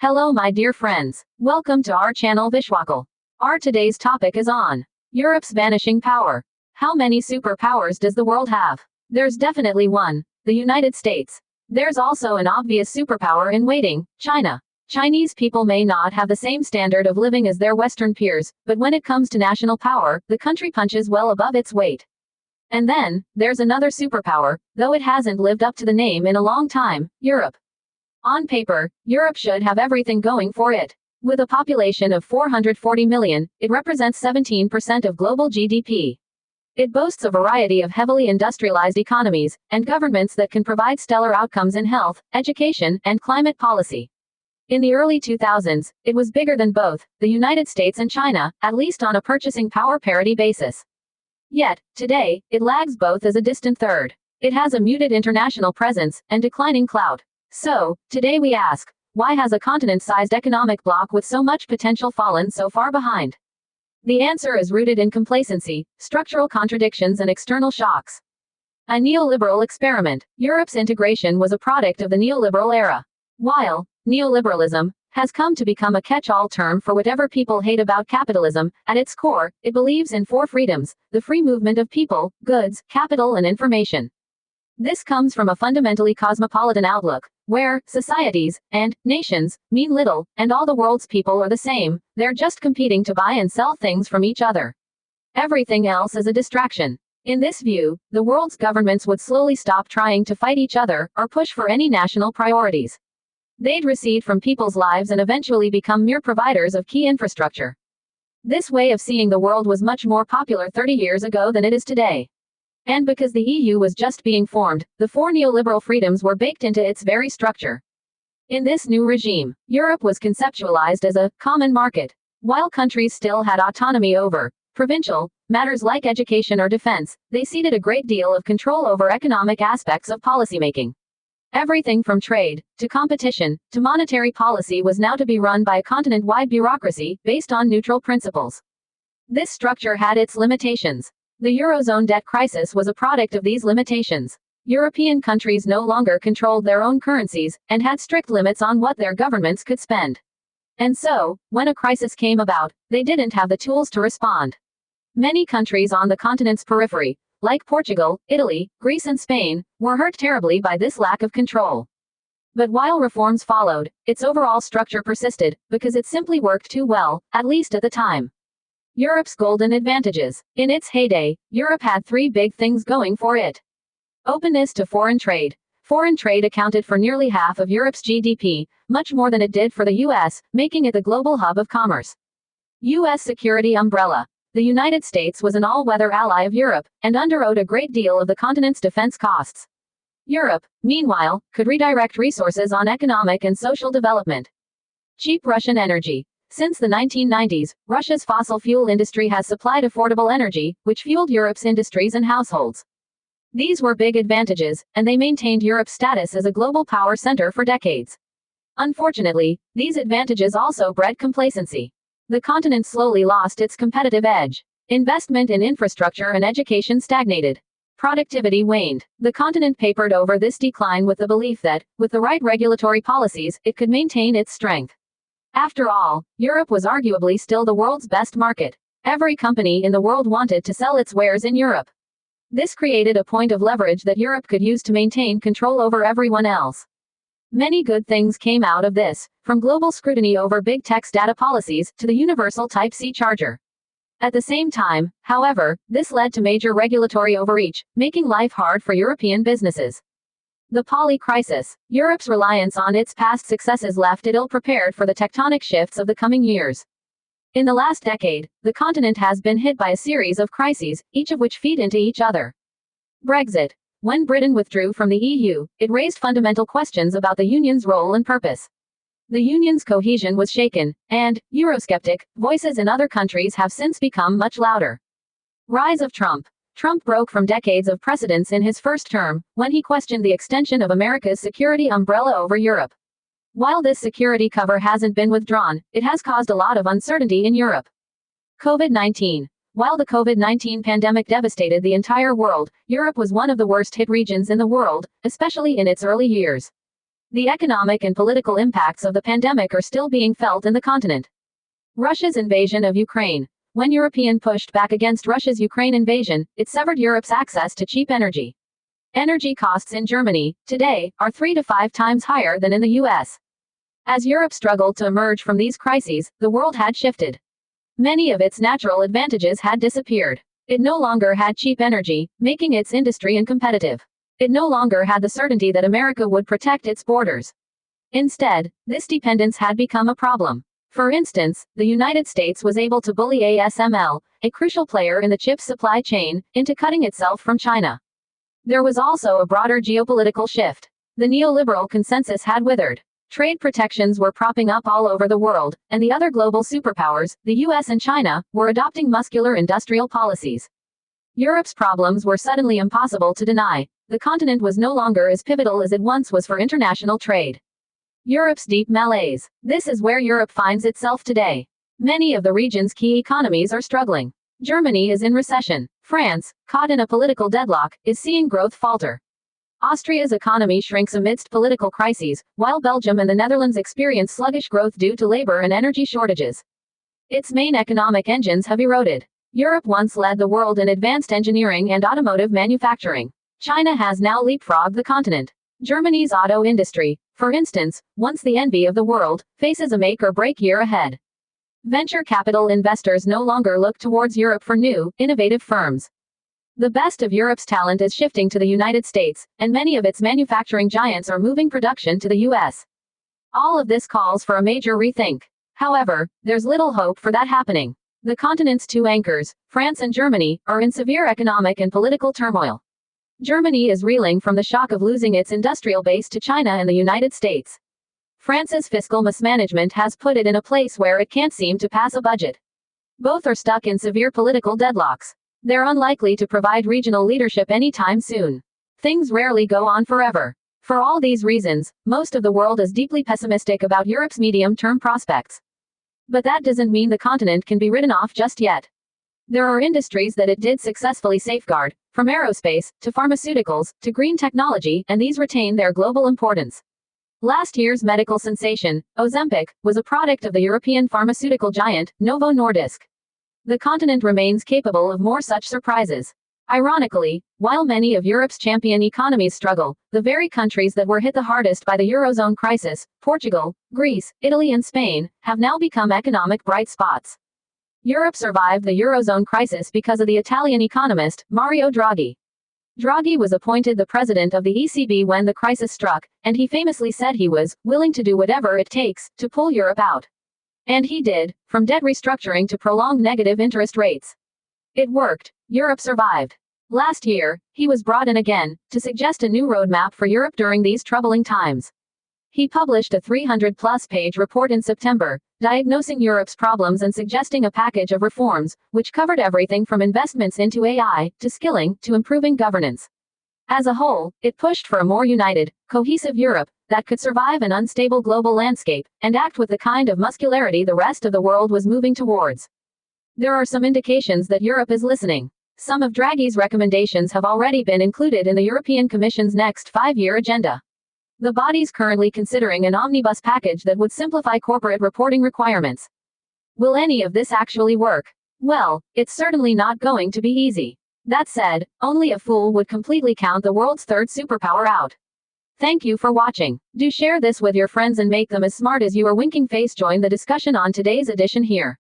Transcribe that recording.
Hello my dear friends. Welcome to our channel Vishwakal. Our today's topic is on Europe's vanishing power. How many superpowers does the world have? There's definitely one, the United States. There's also an obvious superpower in waiting, China. Chinese people may not have the same standard of living as their Western peers, but when it comes to national power, the country punches well above its weight. And then, there's another superpower, though it hasn't lived up to the name in a long time, Europe. On paper, Europe should have everything going for it. With a population of 440 million, it represents 17% of global GDP. It boasts a variety of heavily industrialized economies, and governments that can provide stellar outcomes in health, education, and climate policy. In the early 2000s, it was bigger than both, the United States and China, at least on a purchasing power parity basis. Yet, today, it lags both as a distant third. It has a muted international presence, and declining clout. So, today we ask, why has a continent-sized economic bloc with so much potential fallen so far behind? The answer is rooted in complacency, structural contradictions and external shocks. A neoliberal experiment. Europe's integration was a product of the neoliberal era. While neoliberalism has come to become a catch-all term for whatever people hate about capitalism, at its core, it believes in four freedoms: the free movement of people, goods, capital and information. This comes from a fundamentally cosmopolitan outlook, where societies and nations mean little, and all the world's people are the same, they're just competing to buy and sell things from each other. Everything else is a distraction. In this view, the world's governments would slowly stop trying to fight each other, or push for any national priorities. They'd recede from people's lives and eventually become mere providers of key infrastructure. This way of seeing the world was much more popular 30 years ago than it is today. And because the EU was just being formed, the four neoliberal freedoms were baked into its very structure. In this new regime, Europe was conceptualized as a common market. While countries still had autonomy over provincial matters like education or defense, they ceded a great deal of control over economic aspects of policymaking. Everything from trade, to competition, to monetary policy was now to be run by a continent-wide bureaucracy, based on neutral principles. This structure had its limitations. The Eurozone debt crisis was a product of these limitations. European countries no longer controlled their own currencies, and had strict limits on what their governments could spend. And so, when a crisis came about, they didn't have the tools to respond. Many countries on the continent's periphery, like Portugal, Italy, Greece and Spain, were hurt terribly by this lack of control. But while reforms followed, its overall structure persisted, because it simply worked too well, at least at the time. Europe's golden advantages. In its heyday, Europe had three big things going for it. Openness to foreign trade. Foreign trade accounted for nearly half of Europe's GDP, much more than it did for the US, making it the global hub of commerce. US security umbrella. The United States was an all-weather ally of Europe, and underwrote a great deal of the continent's defense costs. Europe, meanwhile, could redirect resources on economic and social development. Cheap Russian energy. Since the 1990s, Russia's fossil fuel industry has supplied affordable energy, which fueled Europe's industries and households. These were big advantages, and they maintained Europe's status as a global power center for decades. Unfortunately, these advantages also bred complacency. The continent slowly lost its competitive edge. Investment in infrastructure and education stagnated. Productivity waned. The continent papered over this decline with the belief that, with the right regulatory policies, it could maintain its strength. After all, Europe was arguably still the world's best market. Every company in the world wanted to sell its wares in Europe. This created a point of leverage that Europe could use to maintain control over everyone else. Many good things came out of this, from global scrutiny over big tech's data policies, to the universal Type-C charger. At the same time, however, this led to major regulatory overreach, making life hard for European businesses. The poly crisis. Europe's reliance on its past successes left it ill-prepared for the tectonic shifts of the coming years. In the last decade, the continent has been hit by a series of crises, each of which feed into each other. Brexit. When Britain withdrew from the EU, it raised fundamental questions about the Union's role and purpose. The Union's cohesion was shaken, and Eurosceptic voices in other countries have since become much louder. Rise of Trump. Trump broke from decades of precedence in his first term, when he questioned the extension of America's security umbrella over Europe. While this security cover hasn't been withdrawn, it has caused a lot of uncertainty in Europe. COVID-19. While the COVID-19 pandemic devastated the entire world, Europe was one of the worst hit regions in the world, especially in its early years. The economic and political impacts of the pandemic are still being felt in the continent. Russia's invasion of Ukraine. When Europeans pushed back against Russia's Ukraine invasion, it severed Europe's access to cheap energy. Energy costs in Germany, today, are 3 to 5 times higher than in the US. As Europe struggled to emerge from these crises, the world had shifted. Many of its natural advantages had disappeared. It no longer had cheap energy, making its industry uncompetitive. It no longer had the certainty that America would protect its borders. Instead, this dependence had become a problem. For instance, the United States was able to bully ASML, a crucial player in the chip supply chain, into cutting itself from China. There was also a broader geopolitical shift. The neoliberal consensus had withered. Trade protections were propping up all over the world, and the other global superpowers, the US and China, were adopting muscular industrial policies. Europe's problems were suddenly impossible to deny. The continent was no longer as pivotal as it once was for international trade. Europe's deep malaise. This is where Europe finds itself today. Many of the region's key economies are struggling. Germany is in recession. France, caught in a political deadlock, is seeing growth falter. Austria's economy shrinks amidst political crises, while Belgium and the Netherlands experience sluggish growth due to labor and energy shortages. Its main economic engines have eroded. Europe once led the world in advanced engineering and automotive manufacturing. China has now leapfrogged the continent. Germany's auto industry, for instance, once the envy of the world, faces a make-or-break year ahead. Venture capital investors no longer look towards Europe for new, innovative firms. The best of Europe's talent is shifting to the United States, and many of its manufacturing giants are moving production to the US. All of this calls for a major rethink. However, there's little hope for that happening. The continent's two anchors, France and Germany, are in severe economic and political turmoil. Germany is reeling from the shock of losing its industrial base to China and the United States. France's fiscal mismanagement has put it in a place where it can't seem to pass a budget. Both are stuck in severe political deadlocks. They're unlikely to provide regional leadership anytime soon. Things rarely go on forever. For all these reasons, most of the world is deeply pessimistic about Europe's medium-term prospects. But that doesn't mean the continent can be written off just yet. There are industries that it did successfully safeguard, from aerospace, to pharmaceuticals, to green technology, and these retain their global importance. Last year's medical sensation, Ozempic, was a product of the European pharmaceutical giant, Novo Nordisk. The continent remains capable of more such surprises. Ironically, while many of Europe's champion economies struggle, the very countries that were hit the hardest by the Eurozone crisis, Portugal, Greece, Italy and Spain, have now become economic bright spots. Europe survived the Eurozone crisis because of the Italian economist, Mario Draghi. Draghi was appointed the president of the ECB when the crisis struck, and he famously said he was willing to do whatever it takes to pull Europe out. And he did, from debt restructuring to prolonged negative interest rates. It worked. Europe survived. Last year, he was brought in again to suggest a new roadmap for Europe during these troubling times. He published a 300-plus page report in September, diagnosing Europe's problems and suggesting a package of reforms, which covered everything from investments into AI, to skilling, to improving governance. As a whole, it pushed for a more united, cohesive Europe that could survive an unstable global landscape and act with the kind of muscularity the rest of the world was moving towards. There are some indications that Europe is listening. Some of Draghi's recommendations have already been included in the European Commission's next 5-year agenda. The body's currently considering an omnibus package that would simplify corporate reporting requirements. Will any of this actually work? Well, it's certainly not going to be easy. That said, only a fool would completely count the world's third superpower out. Thank you for watching. Do share this with your friends and make them as smart as you or winking face join the discussion on today's edition here.